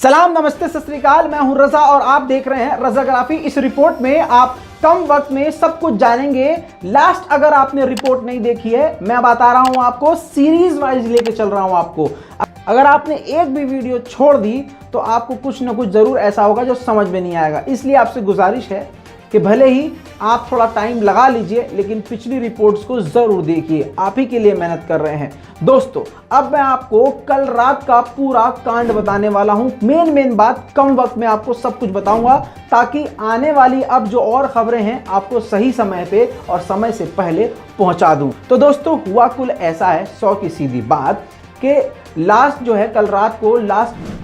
सलाम, नमस्ते, सत श्री अकाल। मैं हूं रजा और आप देख रहे हैं रजाग्राफी। इस रिपोर्ट में आप कम वक्त में सब कुछ जानेंगे। लास्ट अगर आपने रिपोर्ट नहीं देखी है, मैं बता रहा हूं आपको, सीरीज वाइज लेके चल रहा हूं आपको। अगर आपने एक भी वीडियो छोड़ दी तो आपको कुछ ना कुछ जरूर ऐसा होगा जो समझ में नहीं आएगा। इसलिए आपसे गुजारिश है कि भले ही आप थोड़ा टाइम लगा लीजिए, लेकिन पिछली रिपोर्ट्स को जरूर देखिए। आप ही के लिए मेहनत कर रहे हैं दोस्तों। अब मैं आपको कल रात का पूरा कांड बताने वाला हूं। मेन बात, कम वक्त में आपको सब कुछ बताऊंगा ताकि आने वाली अब जो और खबरें हैं आपको सही समय पे और समय से पहले पहुंचा दूं। तो दोस्तों, हुआ कुल ऐसा है, 100 की सीधी बात, कि लास्ट जो है कल रात को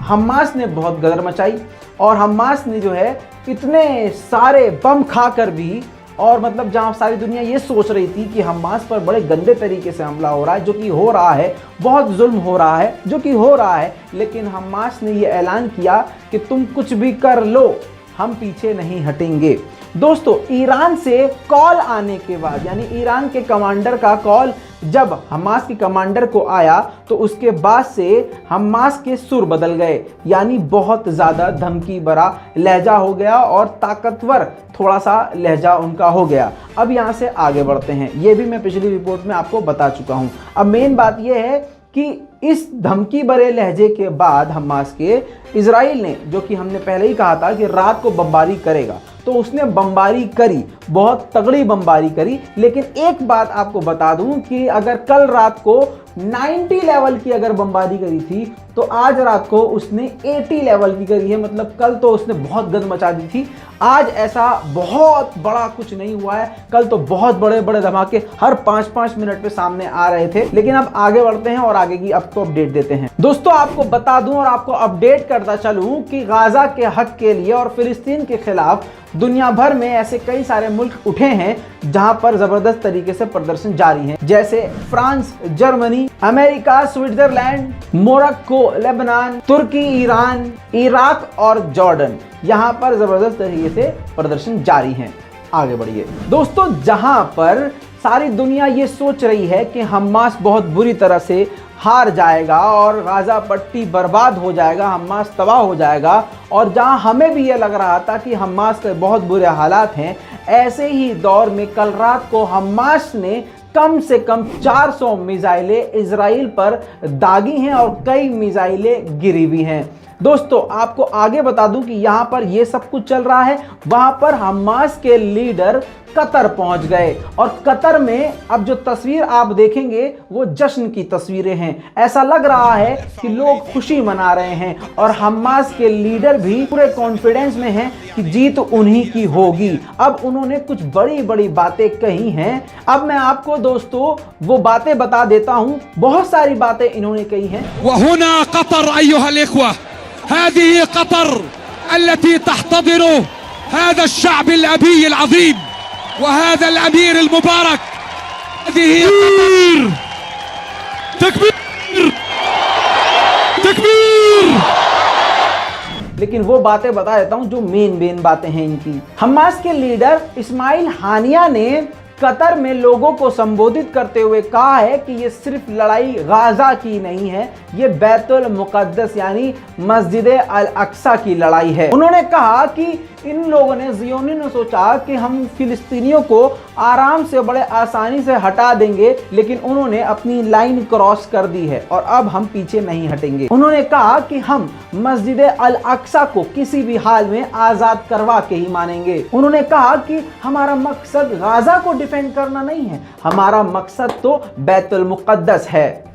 हमास ने बहुत गदर मचाई और हमास ने जो है इतने सारे बम खाकर भी, और मतलब जहां सारी दुनिया ये सोच रही थी कि हमास पर बड़े गंदे तरीके से हमला हो रहा है, जो कि हो रहा है, बहुत जुल्म हो रहा है, जो कि हो रहा है, लेकिन हमास ने ये ऐलान किया कि तुम कुछ भी कर लो, हम पीछे नहीं हटेंगे। दोस्तों, ईरान से कॉल आने के बाद, यानी ईरान के कमांडर का कॉल जब हमास के कमांडर को आया तो उसके बाद से हमास के सुर बदल गए, यानी बहुत ज़्यादा धमकी भरा लहजा हो गया और ताकतवर थोड़ा सा लहजा उनका हो गया। अब यहाँ से आगे बढ़ते हैं। ये भी मैं पिछली रिपोर्ट में आपको बता चुका हूँ। अब मेन बात यह है कि इस धमकी भरे लहजे के बाद हमास के इजराइल ने, जो कि हमने पहले ही कहा था कि रात को बमबारी करेगा, तो उसने बमबारी करी, बहुत तगड़ी बमबारी करी। लेकिन एक बात आपको बता दूं कि अगर कल रात को 90 लेवल की अगर बमबारी करी थी तो आज रात को उसने 80 लेवल की करी है। मतलब कल तो उसने बहुत गंद मचा दी थी, आज ऐसा बहुत बड़ा कुछ नहीं हुआ है। कल तो बहुत बड़े बड़े धमाके हर 5-5 मिनट पे सामने आ रहे थे। लेकिन अब आगे बढ़ते हैं और आगे की आपको अपडेट देते हैं। दोस्तों, आपको बता दूं और आपको अपडेट करता चलूं कि गाजा के हक के लिए और फिलिस्तीन के खिलाफ दुनिया भर में ऐसे कई सारे मुल्क उठे हैं जहां पर जबरदस्त तरीके से प्रदर्शन जारी है, जैसे France, Germany, America, Switzerland, Morocco, Lebanon, Turkey, Iran, Iraq और जॉर्डन। यहां पर जबरदस्त तरीके से प्रदर्शन जारी है। आगे बढ़िए दोस्तों, जहां पर सारी दुनिया ये सोच रही है कि हमास बहुत बुरी तरह से हार जाएगा और गाजा पट्टी बर्बाद हो जाएगा, हमास तबाह हो जाएगा, और जहां हमें भी ये लग रहा था कि हमास के बहुत बुरे हालात हैं, ऐसे ही दौर में कल रात को हमास ने कम से कम 400 मिसाइलें इजराइल पर दागी हैं और कई मिसाइलें गिरी भी हैं। दोस्तों, आपको आगे बता दूं कि यहां पर यह सब कुछ चल रहा है, वहां पर हमास के लीडर कतर पहुंच गए और कतर में अब जो तस्वीर आप देखेंगे वो जश्न की तस्वीरें हैं। ऐसा लग रहा है कि लोग खुशी मना रहे हैं और हमास के लीडर भी पूरे कॉन्फिडेंस में हैं कि जीत उन्हीं की होगी। अब उन्होंने कुछ बड़ी बड़ी बातें कही हैं। अब मैं आपको दोस्तों वो बातें बता देता हूं। बहुत सारी बातें इन्होंने कही हैं। वहुना कतर अय्युहल इख्वा, हादिही कतर अल्लती तहतदिरु हादा अश्शअब अल-अबी अल-अज़ीम वहादा अल-अमीर अल-मुबारक, हादिही तकबीर तकबीर। लेकिन वो बातें बता देता हूं जो मेन बातें हैं इनकी। हमास के लीडर इस्माइल हानिया ने कतर में लोगों को संबोधित करते हुए कहा है कि ये सिर्फ लड़ाई गाजा की नहीं है, ये बैतुल मुकद्दस यानी मस्जिद अल अक्सा की लड़ाई है। उन्होंने कहा कि इन लोगों ने, ज़ियोनी ने सोचा कि हम फिलिस्तीनियों को आराम से बड़े आसानी से हटा देंगे, लेकिन उन्होंने अपनी लाइन क्रॉस कर दी है और अब हम पीछे नहीं हटेंगे। उन्होंने कहा कि हम मस्जिद अल अक्सा को किसी भी हाल में आज़ाद करवा के ही मानेंगे। उन्होंने कहा कि हमारा मकसद गाजा को डिफेंड करना नहीं है, हमारा मकसद तो बैतुल मुकद्दस है।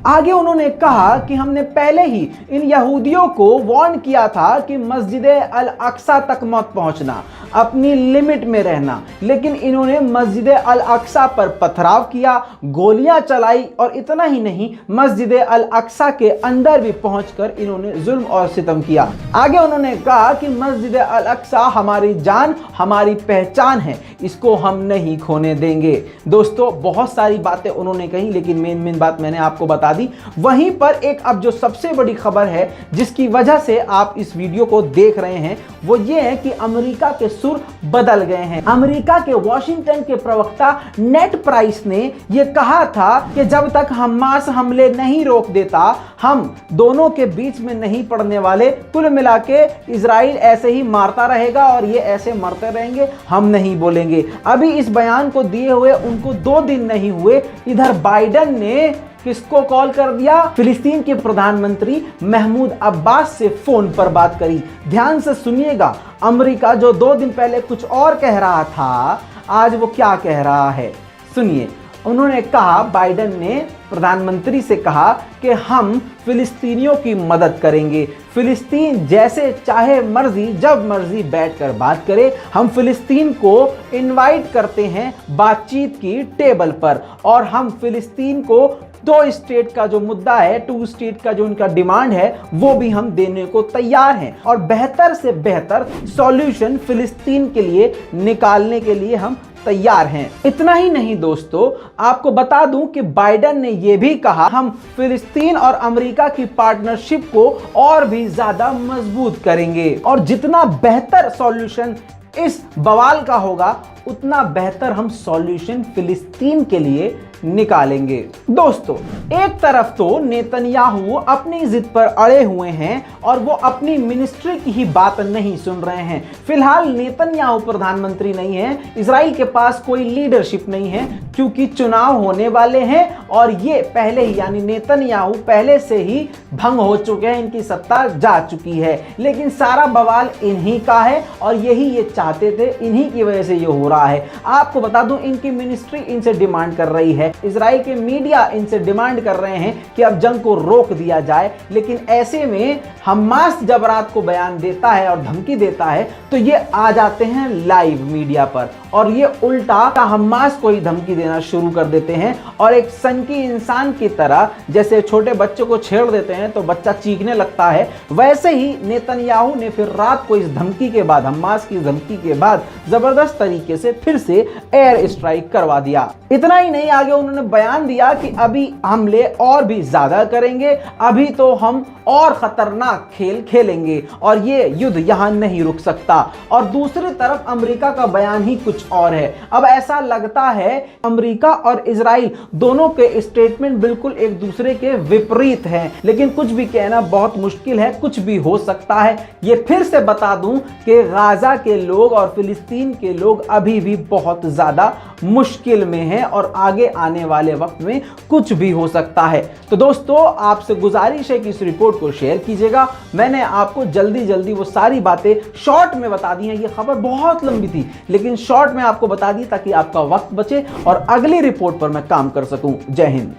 आगे उन्होंने कहा कि हमने पहले ही इन यहूदियों को वार्न किया था कि मस्जिद अल अक्सा तक मत पहुंचना, अपनी लिमिट में रहना, लेकिन इन्होंने मस्जिद अल अक्सा पर पथराव किया, गोलियां चलाई, और इतना ही नहीं, मस्जिद अल अक्सा के अंदर भी पहुंचकर इन्होंने जुल्म और सितम किया। आगे उन्होंने कहा कि मस्जिद अल अक्सा हमारी जान, हमारी पहचान है, इसको हम नहीं खोने देंगे। दोस्तों, बहुत सारी बातें उन्होंने कही, लेकिन मेन बात मैंने आपको बता दी। वहीं पर एक अब जो सबसे बड़ी खबर है जिसकी वजह से आप इस वीडियो को देख रहे हैं, वो ये है कि अमेरिका के सुर बदल गए हैं। अमेरिका के वॉशिंगटन के प्रवक्ता नेड प्राइस ने यह कहा था कि जब तक हमास हमले नहीं रोक देता, हम दोनों के बीच में नहीं पड़ने वाले। कुल मिला के इजराइल ऐसे ही मारता रहेगा और ये ऐसे मरते रहेंगे, हम नहीं बोलेंगे। अभी इस बयान को दिए हुए उनको 2 दिन नहीं हुए, इधर बाइडेन ने किसको कॉल कर दिया? फिलिस्तीन के प्रधानमंत्री महमूद अब्बास से फोन पर बात करी। ध्यान से सुनिएगा, अमेरिका जो 2 दिन पहले कुछ और कह रहा था, आज वो क्या कह रहा है सुनिए। उन्होंने कहा, बाइडेन ने प्रधानमंत्री से कहा कि हम फिलिस्तीनियों की मदद करेंगे। फिलिस्तीन जैसे चाहे मर्जी जब मर्जी बैठकर बात करे। हम फिलिस्तीन को इनवाइट करते हैं बातचीत की टेबल पर, और हम फिलिस्तीन को 2 स्टेट का जो मुद्दा है, 2 स्टेट का जो उनका डिमांड है, वो भी हम देने को तैयार हैं, और बेहतर से बेहतर सॉल्यूशन फिलिस्तीन के लिए निकालने के लिए हम तैयार हैं। इतना ही नहीं दोस्तों, आपको बता दूं कि बाइडेन ने यह भी कहा, हम फिलिस्तीन और अमेरिका की पार्टनरशिप को और भी ज्यादा मजबूत करेंगे, और जितना बेहतर सॉल्यूशन इस बवाल का होगा, उतना बेहतर हम सॉल्यूशन फिलिस्तीन के लिए निकालेंगे। दोस्तों, एक तरफ तो नेतन्याहू अपनी जिद पर अड़े हुए हैं और वो अपनी मिनिस्ट्री की ही बात नहीं सुन रहे हैं। फिलहाल नेतन्याहू प्रधानमंत्री नहीं है, इजराइल के पास कोई लीडरशिप नहीं है, क्योंकि चुनाव होने वाले हैं और ये पहले ही, यानी नेतन्याहू पहले से ही भंग हो चुके हैं, इनकी सत्ता जा चुकी है। लेकिन सारा बवाल इन्हीं का है और यही ये चाहते थे, इन्हीं की वजह से ये हो रहा है। आपको बता दूं, इनकी मिनिस्ट्री इनसे डिमांड कर रही है, इजराइल के मीडिया इनसे डिमांड कर रहे हैं कि अब जंग को रोक दिया जाए। लेकिन ऐसे में हमास जब रात को बयान देता है और धमकी देता है, तो ये आ जाते हैं लाइव मीडिया पर और ये उल्टा हमास को ही धमकी देना शुरू कर देते हैं, और एक सनकी इंसान की तरह, जैसे छोटे बच्चों को छेड़ देते हैं तो बच्चा चीखने लगता है, वैसे ही नेतन्याहू ने फिर रात को इस धमकी के बाद, हमास की धमकी के बाद, जबरदस्त तरीके से फिर से एयर स्ट्राइक करवा दिया। इतना ही नहीं, आगे उन्होंने बयान दिया कि अभी हमले और भी ज्यादा करेंगे, अभी तो हम और खतरनाक खेल खेलेंगे और ये युद्ध यहां नहीं रुक सकता। और दूसरी तरफ अमेरिका का बयान ही कुछ और है। अब ऐसा लगता है अमेरिका और इजराइल दोनों के स्टेटमेंट बिल्कुल एक दूसरे के विपरीत हैं, लेकिन कुछ भी कहना बहुत मुश्किल है, कुछ भी हो सकता है। ये फिर से बता दूं कि गाजा के लोग और फिलिस्तीन के लोग अभी भी बहुत ज्यादा मुश्किल में हैं और आगे आने वाले वक्त में कुछ भी हो सकता है। तो दोस्तों, आपसे गुजारिश है कि इस रिपोर्ट को शेयर कीजिएगा। मैंने आपको जल्दी जल्दी वो सारी बातें शॉर्ट में बता दी हैं। ये खबर बहुत लंबी थी, लेकिन शॉर्ट में आपको बता दी ताकि आपका वक्त बचे और अगली रिपोर्ट पर मैं काम कर सकूं। जय हिंद।